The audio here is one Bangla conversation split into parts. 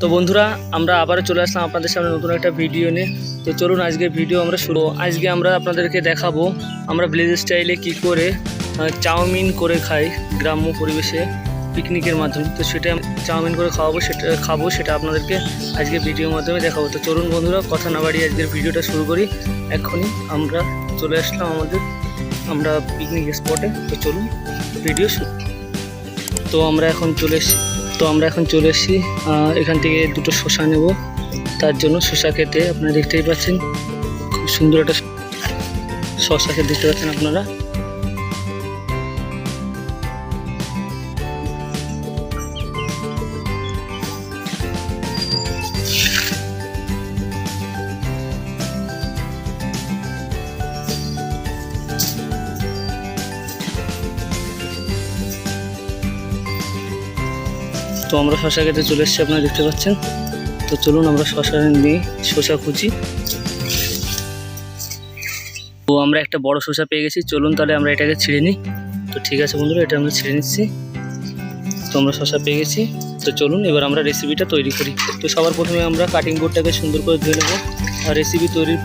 তো বন্ধুরা, আমরা আবারও চলে আসলাম আপনাদের সামনে নতুন একটা ভিডিও নিয়ে। তো চলুন আজকে ভিডিও আমরা শুরু। আজকে আমরা আপনাদেরকে দেখাবো আমরা ভিলেজ স্টাইলে কি করে চাউমিন করে খাই গ্রাম্য পরিবেশে পিকনিকের মাধ্যমে। তো সেটা চাউমিন করে খাবো সেটা আপনাদেরকে আজকে ভিডিওর মাধ্যমে দেখাবো। তো চলুন বন্ধুরা, কথা না বাড়িয়ে আজকের ভিডিওটা শুরু করি। এখনই আমরা চলে আসলাম আমরা পিকনিক স্পটে। তো চলুন ভিডিও শুরু। তো আমরা এখন চলে এসেছি এখান থেকে দুটো শসা নেব। তার জন্য শসা খেতে আপনারা দেখতেই পাচ্ছেন, খুব সুন্দর একটা শসা খেতে দেখতে পাচ্ছেন আপনারা। তো আমরা শসা খেতে চলে এসেছি, আপনারা দেখতে পাচ্ছেন। তো চলুন আমরা শসা খুঁজি। তো আমরা একটা বড় শসা পেয়ে গেছি। চলুন তাহলে আমরা এটাকে ছিঁড়ে নিই। তো ঠিক আছে বন্ধুরা, এটা আমরা ছিঁড়ে নিচ্ছি। তো আমরা শসা পেয়ে গেছি। তো চলুন এবার আমরা রেসিপিটা তৈরি করি। তো সবার প্রথমে আমরা কাটিং বোর্ডটাকে সুন্দর করে ধুয়ে নেব। আর রেসিপি তৈরির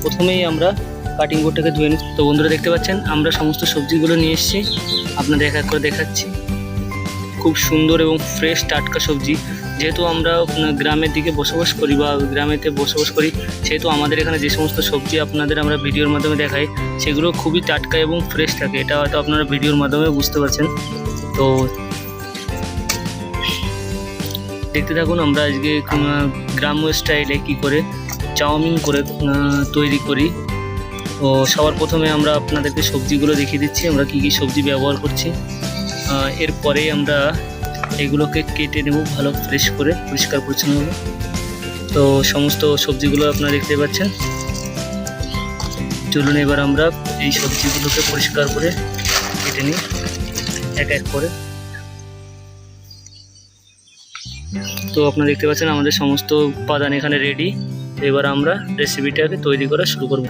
প্রথমেই আমরা কাটিং বোর্ডটাকে ধুয়ে নিই। তো বন্ধুরা দেখতে পাচ্ছেন, আমরা সমস্ত সবজিগুলো নিয়ে এসেছি, আপনাদের এক এক করে দেখাচ্ছি। খুব সুন্দর এবং ফ্রেশ টাটকা সবজি। যেহেতু আমরা গ্রামের দিকে বসবাস করি বা গ্রামেতে বসবাস করি, সেহেতু আমাদের এখানে যে সমস্ত সবজি আপনাদের আমরা ভিডিওর মাধ্যমে দেখাই, সেগুলো খুবই টাটকা এবং ফ্রেশ থাকে। এটা হয়তো আপনারা ভিডিওর মাধ্যমে বুঝতে পারছেন। তো দেখতে থাকুন আমরা আজকে গ্রাম্য স্টাইলে কি করে চাউমিন করে তৈরি করি। তো সবার প্রথমে আমরা আপনাদেরকে সবজিগুলো দেখিয়ে দিচ্ছি, আমরা কি কি সবজি ব্যবহার করছি। এরপরে আমরা এগুলোকে কেটে নেব ভালো ফ্রেশ করে, পরিষ্কার পরিচ্ছন্নভাবে। তো সমস্ত সবজিগুলো আপনারা দেখতে পাচ্ছেন। চলুন এবার আমরা এই সবজিগুলোকে পরিষ্কার করে কেটে নিই এক এক করে। তো আপনারা দেখতে পাচ্ছেন আমাদের সমস্ত উপাদান এখানে রেডি। এবার আমরা রেসিপিটাকে তৈরি করা শুরু করব।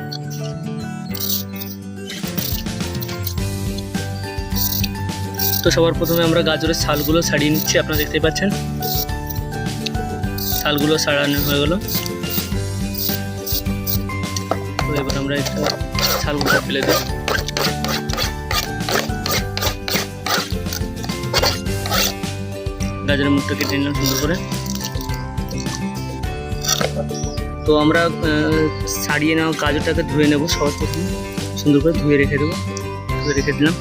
তো সবার প্রথমে আমরা গাজরের ছালগুলো ছাড়িয়ে নিচ্ছি, আপনারা দেখতে পাচ্ছেন। ছালগুলো ছাড়ানো হয়ে গেল। তো এবার আমরা একটা ছালগুলো ফেলে দেব। গাজরের মুখটা কেটে নিলাম সুন্দর করে। তো আমরা ছাড়িয়ে নেওয়া গাজরটাকে ধুয়ে নেব। সবার প্রথমে সুন্দর করে ধুয়ে রেখে দিলাম।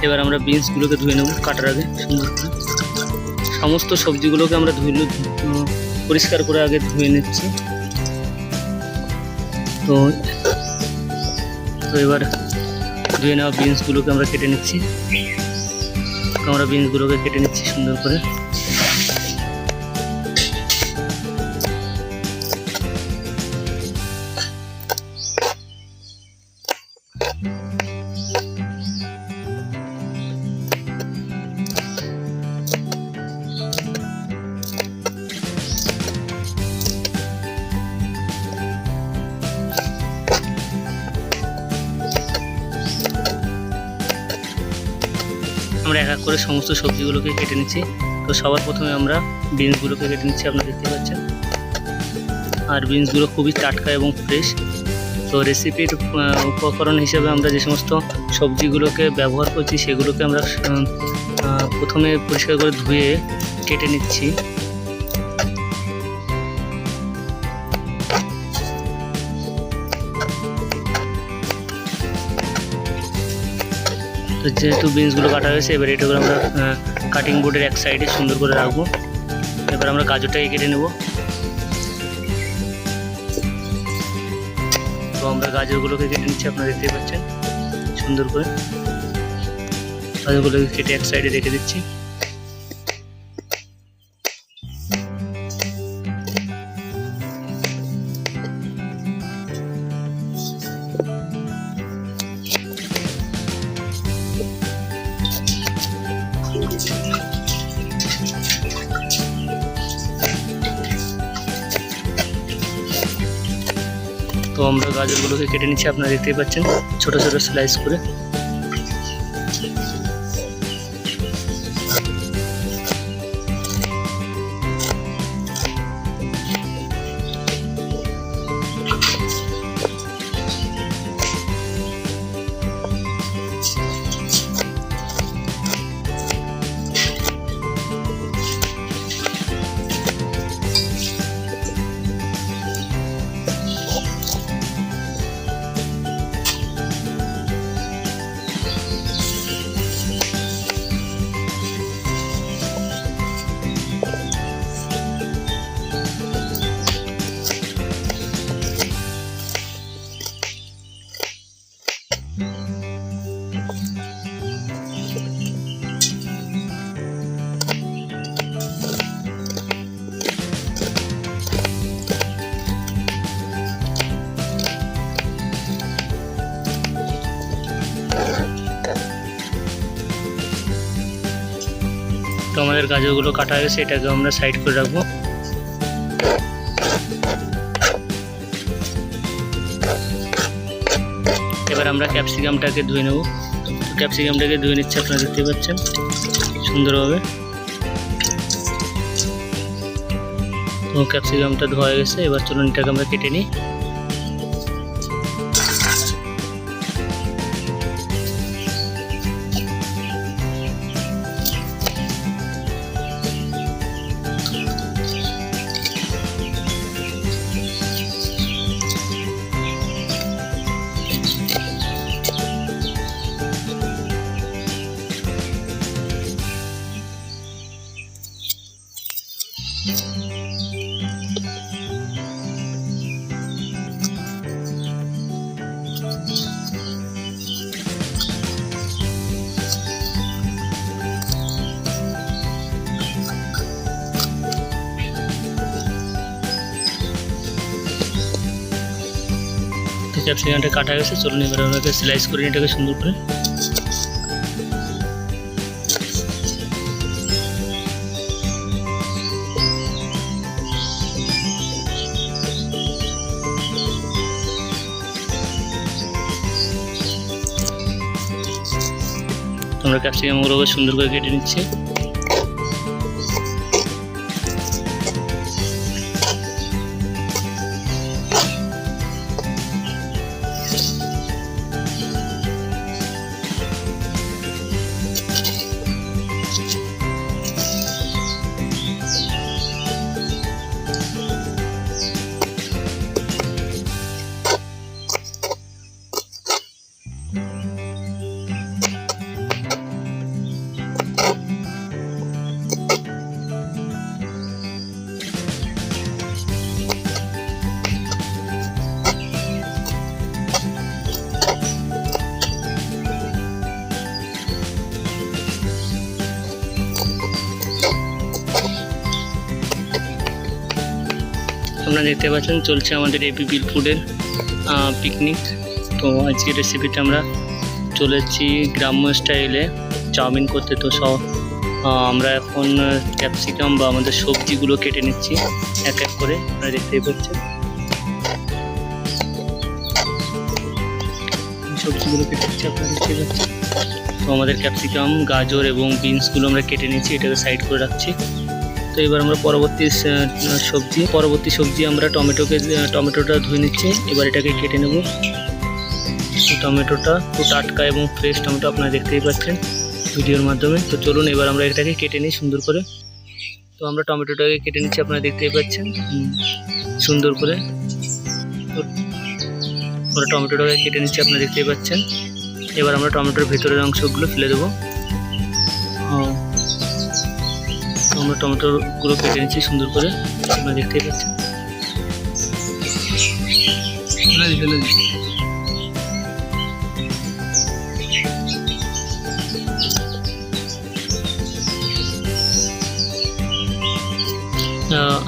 এবার আমরা বিনসগুলোকে ধুয়ে নেব কাটার আগে সুন্দর করে। সমস্ত সবজিগুলোকে আমরা পরিষ্কার করে আগে ধুয়ে নিচ্ছি। তো এবার ধুয়ে নেওয়া বিনসগুলোকে আমরা কেটে নিচ্ছি। সুন্দর করে। আমরা এক এক করে সমস্ত সবজিগুলোকে কেটে নিচ্ছি। তো সবার প্রথমে আমরা বিনসগুলোকে কেটে নিচ্ছি, আপনারা দেখতে পাচ্ছেন। আর বিনসগুলো খুবই টাটকা এবং ফ্রেশ। তো রেসিপির উপকরণ হিসেবে আমরা যে সমস্ত সবজিগুলোকে ব্যবহার করছি, সেগুলোকে আমরা প্রথমে পরিষ্কার করে ধুয়ে কেটে নিচ্ছি। তো যেহেতু বিনসগুলো কাটা হয়েছে, এবার এটাকে আমরা কাটিং বোর্ডের এক সাইডে সুন্দর করে রাখবো। এবার আমরা গাজরটাকে কেটে নেব। তো আমরা গাজরগুলোকে কেটে নিচ্ছি, আপনারা দেখতে পাচ্ছেন সুন্দর করে। গাজরগুলোকে কেটে এক সাইডে রেখে দিচ্ছি। তো আমরা গাজরগুলোকে কেটে নিচ্ছি, আপনারা দেখতেই পাচ্ছেন ছোট ছোট স্লাইস করে। তো আমাদের গাজরগুলো কাটা হয়ে গেছে, এটাকে আমরা সাইড করে রাখবো। এবার আমরা ক্যাপসিকামটাকে ধুয়ে নেব। ক্যাপসিকামটাকে ধুয়ে নিচ্ছে, আপনারা দেখতে পাচ্ছেন সুন্দরভাবে। তো ক্যাপসিকামটা ধোয়া হয়ে গেছে, এবার চলুন এটাকে আমরা কেটে নিই। ক্যাপসিকামটা কাটা গেছে, চলুন এবার ওটাকে স্লাইস করে এটাকে সুন্দর করে। আমরা ক্যাপসিকামগুলোকে সুন্দর করে কেটে নিচ্ছি। আপনারা দেখতে পাচ্ছেন চলছে আমাদের এপি বিল ফুডের পিকনিক। তো আজকের রেসিপিটা আমরা চলেছি গ্রাম্য স্টাইলে চাউমিন করতে। তো আমরা এখন ক্যাপসিকাম বা আমাদের সবজিগুলো কেটে নিচ্ছি এক এক করে, আপনারা দেখতেই পাচ্ছেন সবজিগুলো কেটে নিচ্ছি, আপনারা দেখতেই পাচ্ছেন। তো আমাদের ক্যাপসিকাম, গাজর এবং বিনসগুলো আমরা কেটে নিচ্ছি, এটাকে সাইড করে রাখছি। তো এবার আমরা পরবর্তী সবজি আমরা টমেটোটা ধুয়ে নিচ্ছি। এবার এটাকে কেটে নেব। টমেটোটা খুব টাটকা এবং ফ্রেশ টমেটো, আপনারা দেখতেই পাচ্ছেন ভিডিওর মাধ্যমে। তো চলুন এবার আমরা এটাকে কেটে নিই সুন্দর করে। তো আমরা টমেটোটাকে কেটে নিচ্ছি, আপনারা দেখতেই পাচ্ছেন সুন্দর করে। আমরা টমেটোটাকে কেটে নিচ্ছি, আপনারা দেখতেই পাচ্ছেন। এবার আমরা টমেটোর ভেতরের অংশগুলো ফেলে দেবো। আমরা টমেটোগুলো কেটে নিচ্ছি সুন্দর করে, আপনারা দেখতেই পাচ্ছেন।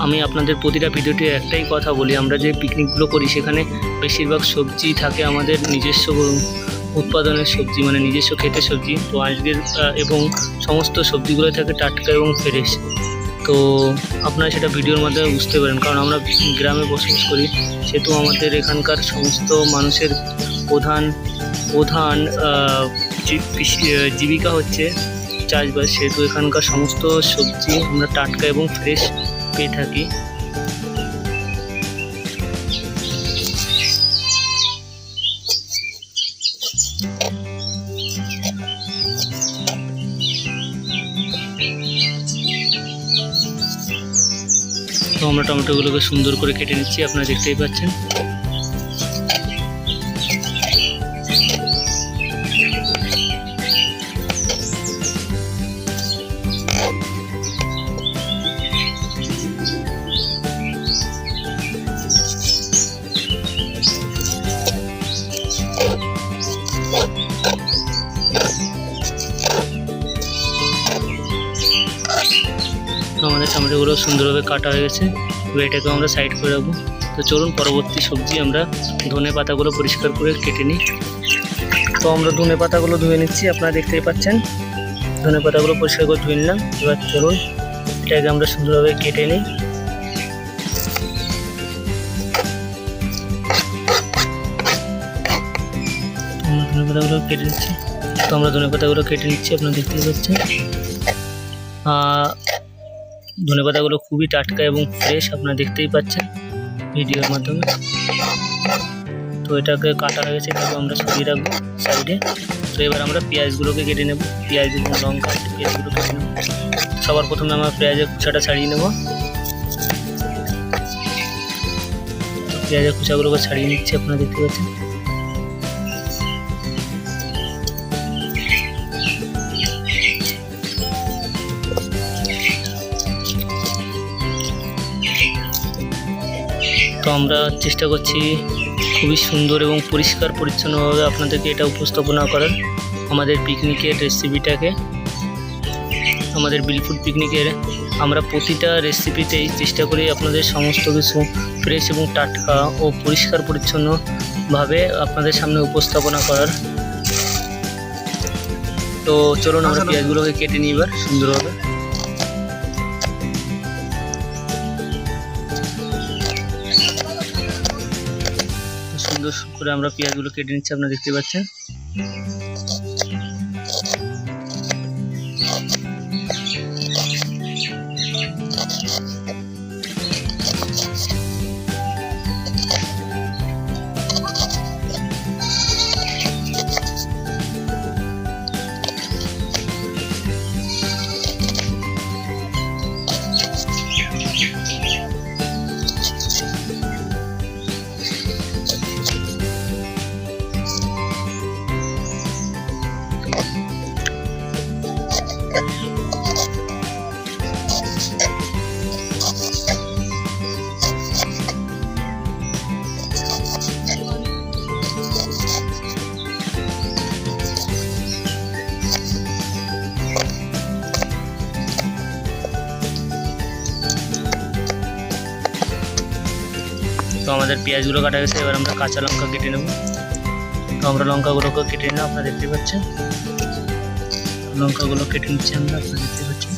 আমি আপনাদের প্রতিটা ভিডিওতে একটাই কথা বলি, আমরা যে পিকনিকগুলো করি সেখানে বেশিরভাগ সবজি থাকে আমাদের নিজস্ব উৎপাদনের সবজি, মানে নিজস্ব ক্ষেতের সবজি। তো আজকের এবং সমস্ত সবজিগুলো থাকে টাটকা এবং ফ্রেশ। তো আপনারা সেটা ভিডিওর মাধ্যমে বুঝতে পারেন, কারণ আমরা গ্রামে বসবাস করি, সেহেতু আমাদের এখানকার সমস্ত মানুষের প্রধান জীবিকা হচ্ছে চাষবাস। সেহেতু এখানকার সমস্ত সবজি আমরা টাটকা এবং ফ্রেশ পেয়ে থাকি। তো আমরা টমেটোগুলোকে সুন্দর করে কেটে নিচ্ছি, আপনারা দেখতেই পাচ্ছেন। টমেটোগুলো সুন্দরভাবে কাটা হয়ে গেছে। এবার এটাকে আমরা সাইড করে রাখবো। তো চলুন পরবর্তী সবজি আমরা ধনে পাতাগুলো পরিষ্কার করে কেটে নিই। তো আমরা ধনে পাতাগুলো ধুয়ে নিচ্ছি, আপনারা দেখতেই পাচ্ছেন ধনে পাতাগুলো পরিষ্কার করে ধুয়ে নিলাম। এবার চলুন এটাকে আমরা সুন্দরভাবে কেটে নিই। ধনে পাতাগুলো কেটে নিচ্ছি। তো আমরা ধনে পাতাগুলো কেটে নিচ্ছি, আপনারা দেখতেই পাচ্ছেন। ধনে পাতাগুলো খুবই টাটকা এবং ফ্রেশ, আপনারা দেখতেই পাচ্ছেন ভিডিওর মাধ্যমে। তো এটাকে কাটা হয়ে গেছে, এটাকে আমরা সরিয়ে রাখবো সাইডে। তো এবার আমরা পেঁয়াজগুলোকে কেটে নেব। পেঁয়াজ এবং লঙ্কা পেঁয়াজগুলো কেটে নেব। সবার প্রথমে আমরা পেঁয়াজের খোসাটা ছাড়িয়ে নেব। পেঁয়াজের খোসাগুলোকে ছাড়িয়ে নিচ্ছি, আপনারা দেখতে পাচ্ছেন। তো আমরা চেষ্টা করছি খুবই সুন্দর এবং পরিষ্কার পরিচ্ছন্নভাবে আপনাদেরকে এটা উপস্থাপনা করার। আমাদের পিকনিকের রেসিপিটাকে, আমাদের বিলফুড পিকনিকের আমরা প্রতিটা রেসিপিতেই চেষ্টা করি আপনাদের সমস্ত কিছু ফ্রেশ এবং টাটকা ও পরিষ্কার পরিচ্ছন্নভাবে আপনাদের সামনে উপস্থাপনা করার। তো চলুন আমরা পেঁয়াজগুলোকে কেটে নিই এবার সুন্দরভাবে। সুন্দর করে আমরা পেঁয়াজগুলো কেটে নিচ্ছি, আপনারা দেখতে পাচ্ছেন। তো আমাদের পেঁয়াজগুলো কাটা গেছে, এবার আমরা কাঁচা লঙ্কা কেটে নেব। তো আমরা লঙ্কাগুলোকে কেটে নিলাম, আপনারা দেখতে পাচ্ছেন। লঙ্কাগুলো কেটে নিচ্ছি আমরা, আপনারা দেখতে পাচ্ছেন।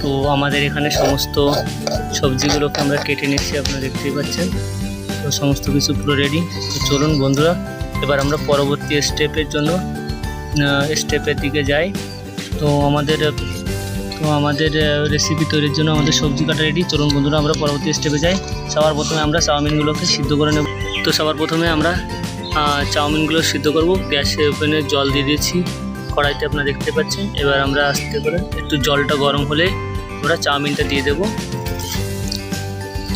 তো আমাদের এখানে সমস্ত সবজিগুলোকে আমরা কেটে নিচ্ছি, আপনারা দেখতেই পাচ্ছেন। তো সমস্ত কিছু পুরো রেডি। তো চলুন বন্ধুরা এবার আমরা পরবর্তী স্টেপের দিকে যাই। তো আমাদের রেসিপি তৈরির জন্য আমাদের সবজি কাটা রেডি। চলুন বন্ধুরা আমরা পরবর্তী স্টেপে যাই। সবার প্রথমে আমরা চাউমিনগুলোকে সিদ্ধ করে নেব। তো সবার প্রথমে আমরা চাউমিনগুলো সিদ্ধ করব। গ্যাসের ওভেনে জল দিয়ে দিয়েছি কড়াইতে, আপনারা দেখতে পাচ্ছেন। এবার আমরা আস্তে করে একটু জলটা গরম হলে আমরা চাউমিনটা দিয়ে দেব।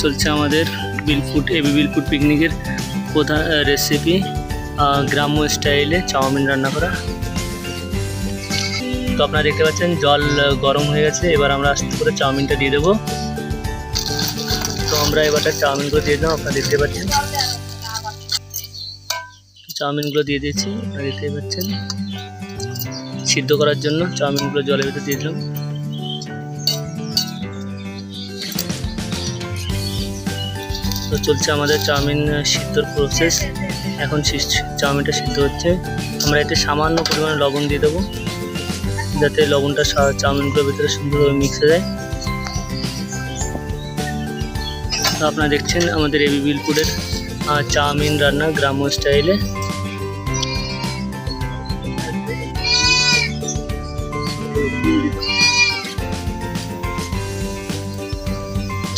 চলছে আমাদের এবি বিলফুড পিকনিকের প্রধান রেসিপি, গ্রাম্য স্টাইলে চাউমিন রান্না করা। তো আপনারা দেখতে পাচ্ছেন জল গরম হয়ে গেছে, এবার আমরা আস্তে করে চাউমিনটা দিয়ে দেবো। তো আমরা এবারটা চাউমিনগুলো দিয়ে দিলাম, আপনারা দেখতে পাচ্ছেন। চাউমিনগুলো দিয়ে দিয়েছি, আপনারা দেখতে পাচ্ছেন। সিদ্ধ করার জন্য চাউমিনগুলো জলের ভিতরে দিয়ে দিলাম। তো চলছে আমাদের চাউমিন সিদ্ধর প্রসেস। এখন চাউমিনটা সিদ্ধ হচ্ছে। আমরা এতে সামান্য পরিমাণে লবণ দিয়ে দেবো, যাতে লবণটা চাউমিনগুলোর ভিতরে সুন্দরভাবে মিক্স হয়ে যায়। তো আপনারা দেখছেন আমাদের এবি বিলফুডের চাউমিন রান্না গ্রাম্য স্টাইলে।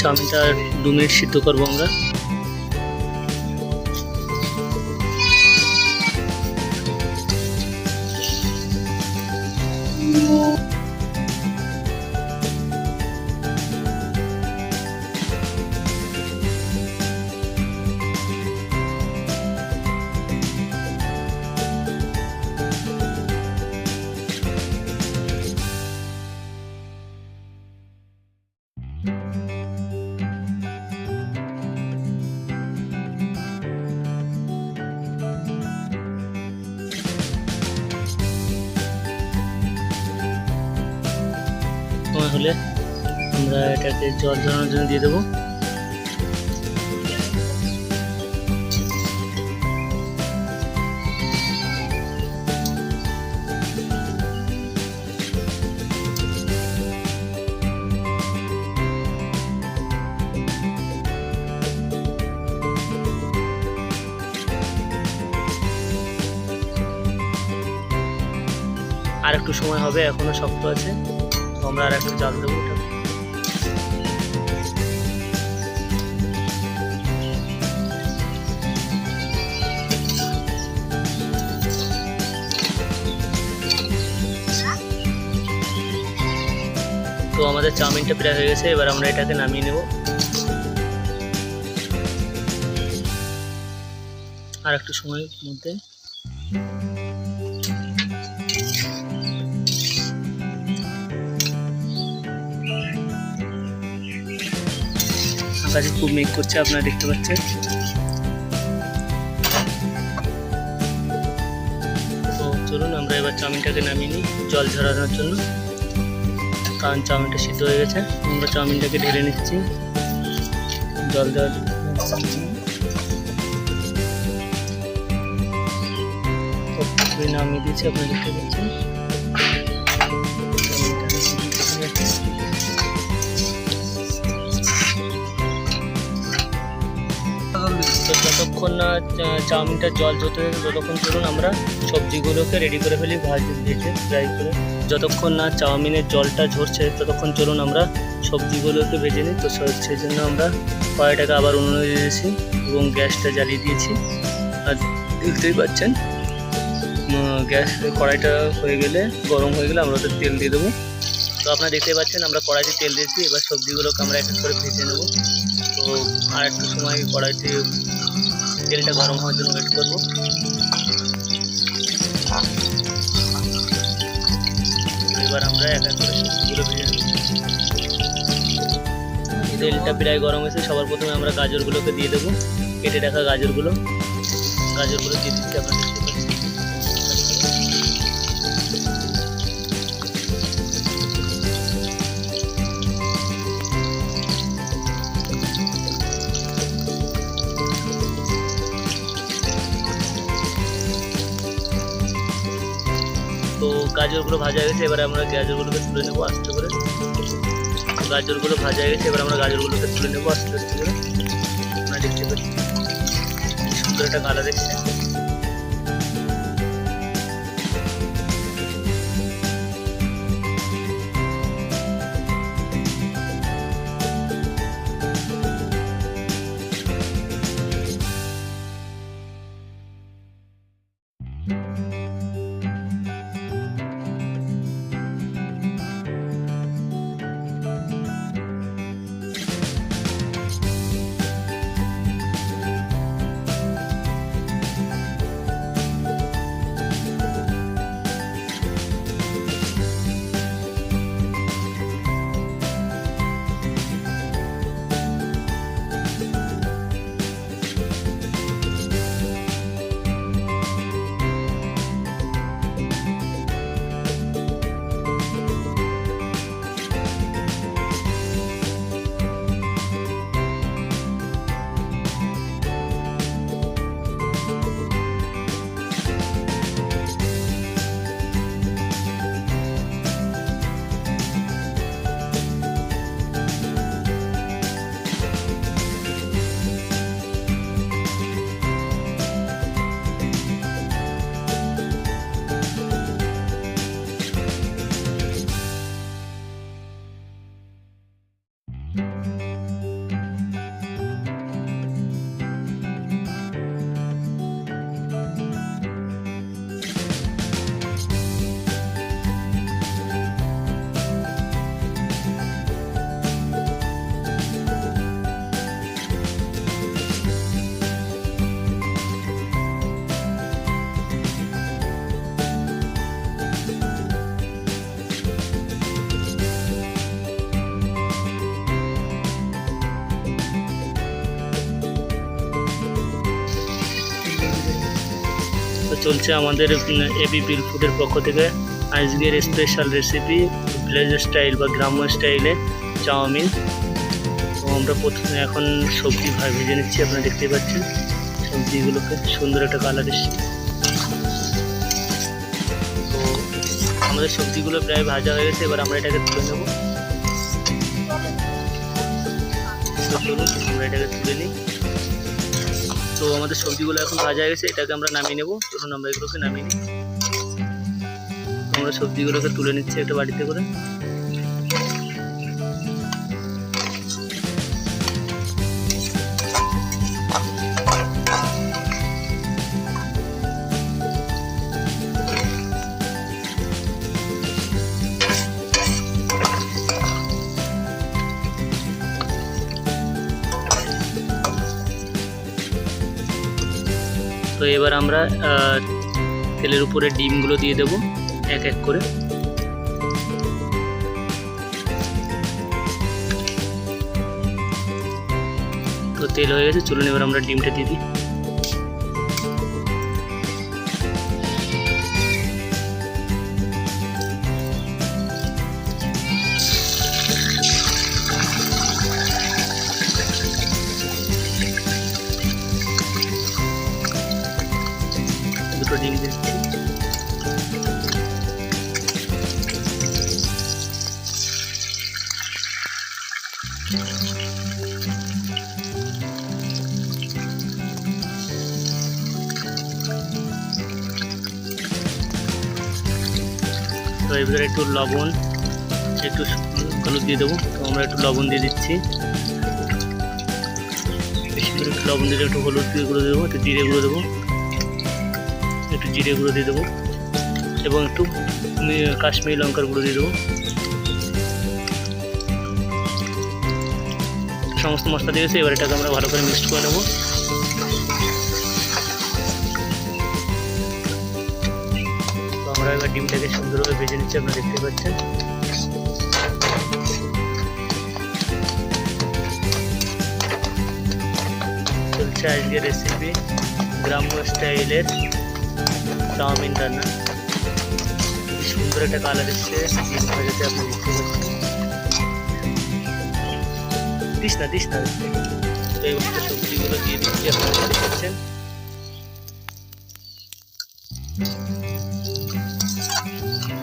চাউমিনটা 2 মিনিট সিদ্ধ করবো আমরা। হলে আমরা এটাকে জল ঝরানোর জন্য দিয়ে দেবো। আর একটু সময় হবে, এখনো শক্ত আছে, তো আমরা আর একটু জাল দেবো ওটা। তো আমাদের চাউমিনটা প্রায় হয়ে গেছে, এবার আমরা এটাকে নামিয়ে নেব। আর একটু সময়ের মধ্যে আকাশে খুব মেঘ করছে, আপনারা দেখতে পাচ্ছেন। তো চলুন আমরা এবার চাউমিনটাকে নামিয়ে নিই জল ঝরানোর জন্য, কারণ চাউমিনটা সিদ্ধ হয়ে গেছে। আমরা চাউমিনটাকে ঢেলে নিচ্ছি জল দেওয়ার জন্য। নামিয়ে দিয়েছি, আপনারা দেখতে পাচ্ছেন। তো যতক্ষণ না চাউমিনটা জল ঝরতে থাকে ততক্ষণ চলুন আমরা সবজিগুলোকে রেডি করে ফেলি, ভেজে ফ্রাই করে। যতক্ষণ না চাউমিনের জলটা ঝরছে ততক্ষণ চলুন আমরা সবজিগুলোকে ভেজে নিই। তো সেই জন্য আমরা কড়াইটাকে আবার উনুনে দিয়েছি এবং গ্যাসটা জ্বালিয়ে দিয়েছি। আর দেখতেই পাচ্ছেন গ্যাস কড়াইটা হয়ে গেলে, গরম হয়ে গেলে আমরা ওটা তেল দিয়ে দেবো। তো আপনারা দেখতে পাচ্ছেন আমরা কড়াইতে তেল দিয়েছি, এবার সবজিগুলোকে আমরা এক এক করে ভেজে নেব। তো আর একটু সময় কড়াইতে তেলটা গরম হওয়ার জন্য ওয়েট করবো। এবার আমরা এক এক করে সবজিগুলো ভেজে নেব। তেলটা প্রায় গরম হয়েছে, সবার প্রথমে আমরা গাজরগুলোকে দিয়ে দেবো। কেটে রাখা গাজরগুলো দিয়ে দিচ্ছি, আপনারা দেখতে পাচ্ছেন। তো গাজরগুলো ভাজা হয়ে গেছে, এবার আমরা গাজরগুলোকে তুলে নেবো আস্তে করে। গাজরগুলো ভাজা হয়ে গেছে, এবার আমরা গাজরগুলোকে তুলে নেবো আস্তে আস্তে করে। আপনারা দেখতে পাচ্ছেন সুন্দর একটা কালার এসেছে। চলছে আমাদের এবি বিল ফুডের পক্ষ থেকে আজকের স্পেশাল রেসিপি ভিলেজ স্টাইল বা গ্রাম্য স্টাইলে চাউমিন। তো আমরা প্রথমে এখন সবজি ভেজে নিচ্ছি, আপনারা দেখতেই পাচ্ছেন সবজিগুলোকে সুন্দর একটা কালার এসছে। তো আমাদের সবজিগুলো প্রায় ভাজা হয়ে গেছে, এবার আমরা এটাকে তুলে নেব। তো চলুন আমরা এটাকে তুলে নিই। তো আমাদের সবজিগুলো এখন ভাজা হয়ে গেছে, এটাকে আমরা নামিয়ে নেব। চলুন আমরা এগুলোকে নামিয়ে নিই। আমরা সবজিগুলোকে তুলে নিচ্ছি একটা বাড়িতে করে। তো এবার আমরা তেলের উপরে ডিমগুলো দিয়ে দেবো এক এক করে। তো তেল হয়ে গেছে, চলুন এবার আমরা ডিমটা দিয়ে দিই। দুটো ডিম দিচ্ছি। তো এবারে একটু লবণ, একটু হলুদ দিয়ে দেবো। তো আমরা একটু লবণ দিয়ে দিচ্ছি, বেশি করে একটু লবণ দিয়ে একটু হলুদ দিয়ে গুঁড়ো দেবো, একটু জিরে গুঁড়ো দেবো, একটু জিরে গুঁড়ো দিয়ে দেবো এবং একটু কাশ্মীরি লঙ্কার গুঁড়ো দিয়ে দেবো। সমস্ত মশলা দিয়েছে, এবার এটাকে আমরা ভালো করে মিক্সড করে নেবো। তো আমরা এবার ডিমটাকে সুন্দরভাবে ভেজে নিচ্ছি, আপনারা দেখতে পাচ্ছেন। চলছে আজকের রেসিপি গ্রাম্য স্টাইলের চাউমিন রান্না। সুন্দর একটা কালার এসছে ডিম ভাজাতে, আপনি দেখতে পাচ্ছেন। দিস না তো এই সবজিগুলো দিয়ে দিচ্ছি, আপনারা দেখতে পাচ্ছেন।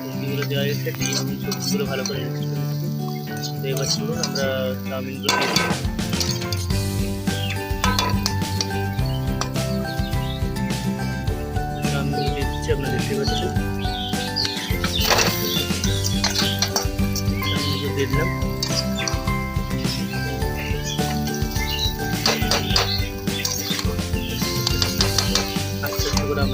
সবজিগুলো দেওয়া গেছে, ডিম সবজিগুলো ভালো করে মিক্স করে দিচ্ছি। তো এবার চলুন আমরা চাউমিনগুলো দিয়ে দিই। চাউমিনগুলো দিয়ে দিচ্ছি, আপনারা দেখতে পাচ্ছেন। চাউমিনগুলো দিয়ে দিলাম। আমরা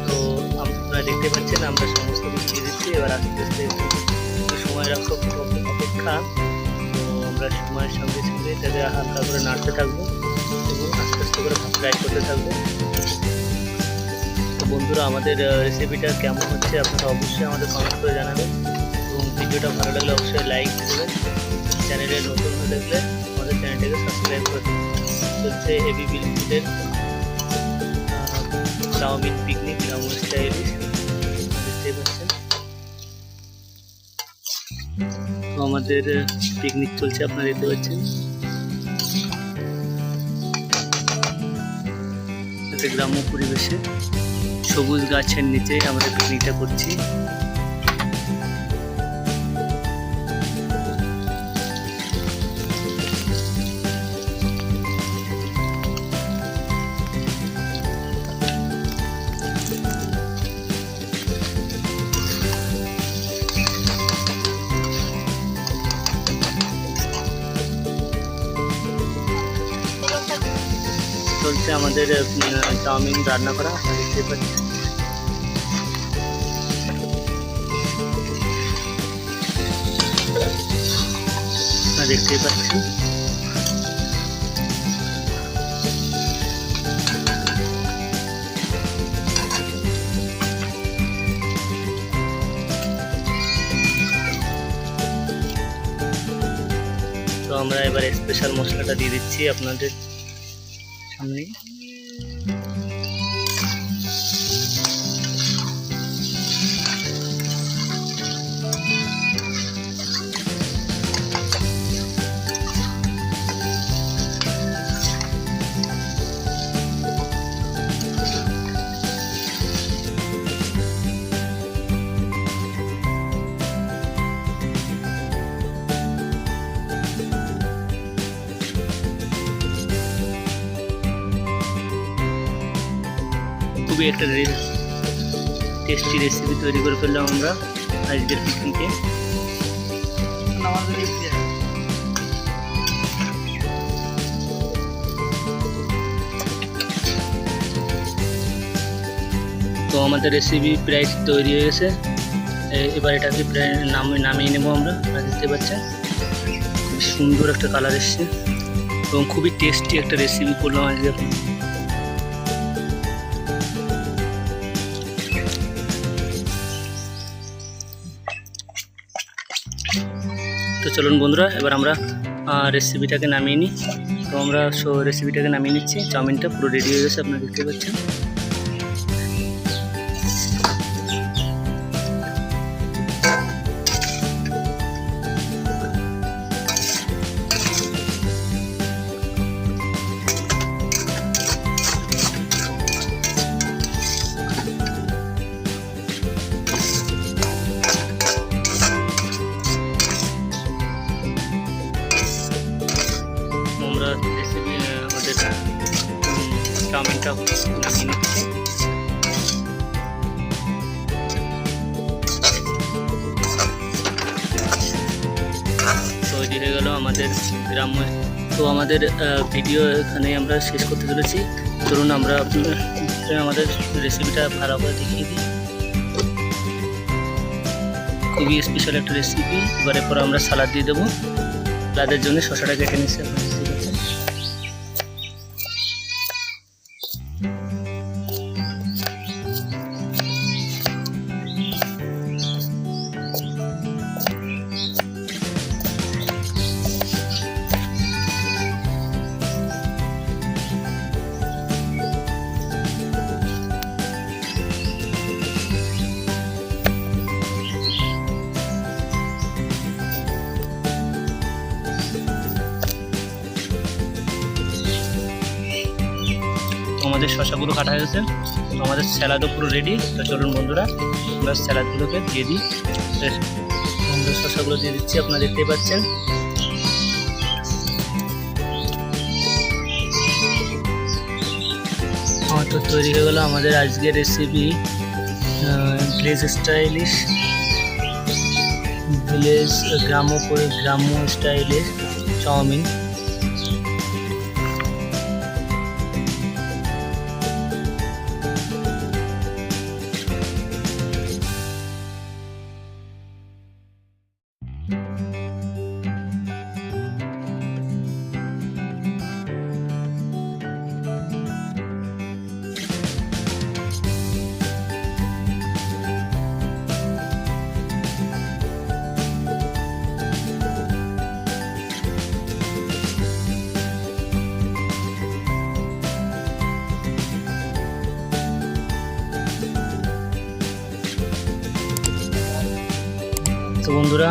তো আপনারা দেখতে পাচ্ছেন আমরা সমস্ত কিছু দিয়ে দিচ্ছি। এবার আস্তে আস্তে সময় রাখো অপেক্ষা। তো আমরা সময়ের সঙ্গে সঙ্গে এটাকে হালকা করে নাড়তে থাকবো এবং আস্তে আস্তে করে ফ্রাই করতে থাকবো। তো বন্ধুরা, আমাদের রেসিপিটা কেমন হচ্ছে আপনারা অবশ্যই আমাদের কমেন্ট করে জানাবেন এবং ভিডিওটা ভালো লাগলে অবশ্যই লাইক দেবেন। চ্যানেলে নতুন হয়ে থাকলে আমাদের চ্যানেলটাকে সাবস্ক্রাইব করে দেবেন। চলছে হেভি বিলফুডের চাউমিন পিকনিক গ্রাম্য স্টাইলিশ, দেখতে পাচ্ছেন। তো আমাদের পিকনিক চলছে, আপনারা দেখতে পাচ্ছেন। একটা গ্রাম্য পরিবেশে সবুজ গাছের নিচে আমাদের পিকনিকটা করছি। চলছে আমাদের চাউমিন রান্না করা, দেখতে পাচ্ছি। দেখতেই পাচ্ছি। তো আমরা এবার স্পেশাল মশলাটা দিয়ে দিচ্ছি আপনাদের সামনে। খুবই একটা টেস্টি রেসিপি তৈরি করে ফেললাম আমরা আজকের পিকনিকে। তো আমাদের রেসিপি প্রায় তৈরি হয়ে গেছে। এবার এটাকে প্রায় নামিয়ে নেবো আমরা। দেখতে পাচ্ছেন খুব সুন্দর একটা কালার এসছে এবং খুবই টেস্টি একটা রেসিপি করলাম আজকে। তো চলুন বন্ধুরা, এবার আমরা রেসিপিটাকে নামিয়ে নিই। তো আমরা রেসিপিটাকে নামিয়ে নিচ্ছি। চাউমিনটা পুরো রেডি হয়ে গেছে, আপনারা দেখতে পাচ্ছেন। আমরা রেসিপি আমাদের চাউমিনটা নামিয়ে নিচ্ছি। তৈরি হয়ে গেল আমাদের গ্রাম্য। তো আমাদের ভিডিও এখানে আমরা শেষ করতে চলেছি। ধরুন আমরা আমাদের রেসিপিটা ভালো করে দেখিয়ে দিই। খুবই স্পেশাল একটা রেসিপি। এবারে পরে আমরা সালাদ দিয়ে দেবো। সালাদের জন্য শসাটা কেটে নিচ্ছি, আপনারা দেখতে পাচ্ছেন। আমাদের শসাগুলো কাটা হয়েছে, তো আমাদের স্যালাডও পুরো রেডি। তো চলুন বন্ধুরা, আমরা স্যালাডগুলোকে দিয়ে দিই। আমরা শসাগুলো দিয়ে দিচ্ছি, আপনারা দেখতেই পাচ্ছেন। তো তৈরি হয়ে গেল আমাদের আজকের রেসিপি গ্রাম্য স্টাইলের চাউমিন। তো বন্ধুরা,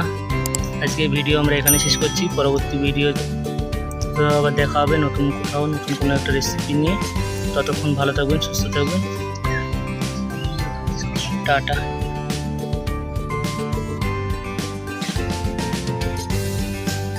আজকে ভিডিও আমরা এখানে শেষ করছি। পরবর্তী ভিডিও আবার দেখা হবে নতুন কোনো একটা রেসিপি নিয়ে। ততক্ষণ ভালো থাকবেন, সুস্থ থাকবেন। টাটা।